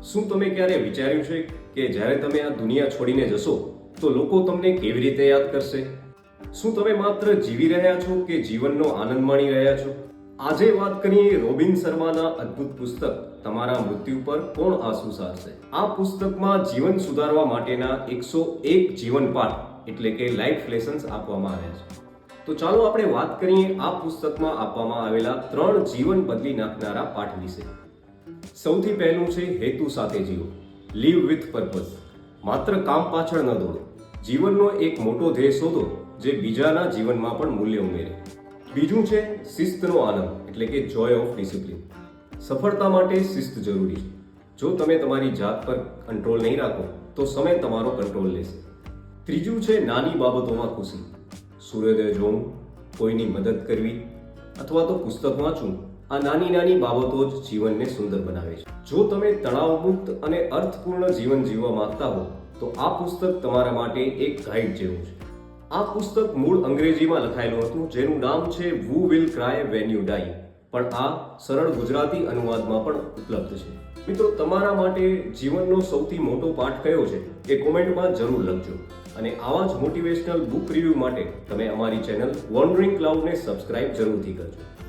શું તમે ક્યારે વિચાર્યું છે કે જ્યારે તમે આ દુનિયા છોડીને જશો તો લોકો તમને કેવી રીતે યાદ કરશે? શું તમે માત્ર જીવી રહ્યા છો કે જીવનનો આનંદ માણી રહ્યા છો? આજે વાત કરીએ રોબિન શર્માના અદ્ભુત પુસ્તક તમારા મૃત્યુ પર કોણ આંસુ સારશે. આ પુસ્તકમાં જીવન સુધારવા માટેના 101 જીવન પાઠ એટલે કે લાઈફ લેસન્સ આપવામાં આવ્યા છે. તો ચાલો આપણે વાત કરીએ આ પુસ્તકમાં આપવામાં આવેલા 3 જીવન બદલી નાખનારા પાઠ વિશે. સૌથી પહેલું છે હેતુ સાથે જીવો. Live with purpose. માત્ર કામ પાછળ ન દોડો. જીવનનો એક મોટો ધ્યેય શોધો જે બીજાના જીવનમાં પણ મૂલ્ય ઉમેરે. બીજું છે શિસ્તનો આનંદ એટલે કે જોય ઓફ ડિસિપ્લિન. સફળતા માટે શિસ્ત જરૂરી છે. જો તમે તમારી જાત પર કંટ્રોલ નહીં રાખો તો સમય તમારો કંટ્રોલ લેશે. ત્રીજું છે નાની બાબતોમાં ખુશી. સૂર્યોદય જોવું, કોઈની મદદ કરવી અથવા તો પુસ્તક વાંચવું, આ નાની નાની બાબતો જ જીવનને સુંદર બનાવે છે. જો તમે તણાવમુક્ત અને અર્થપૂર્ણ જીવન જીવવા માંગતા હો તો આ પુસ્તક તમારા માટે એક ગાઈડ જેવું છે. આ પુસ્તક મૂળ અંગ્રેજીમાં લખાયેલું હતું જેનું નામ છે who will cry when you die, પણ આ સરળ ગુજરાતી અનુવાદમાં પણ ઉપલબ્ધ છે. મિત્રો, તમારા માટે જીવનનો સૌથી મોટો પાઠ કયો છે એ કોમેન્ટમાં જરૂર લખજો. અને આવા જ મોટિવેશનલ બુક રિવ્યૂ માટે તમે અમારી ચેનલ વોન્ડરિંગ ક્લાઉડને સબસ્ક્રાઇબ જરૂરથી કરજો.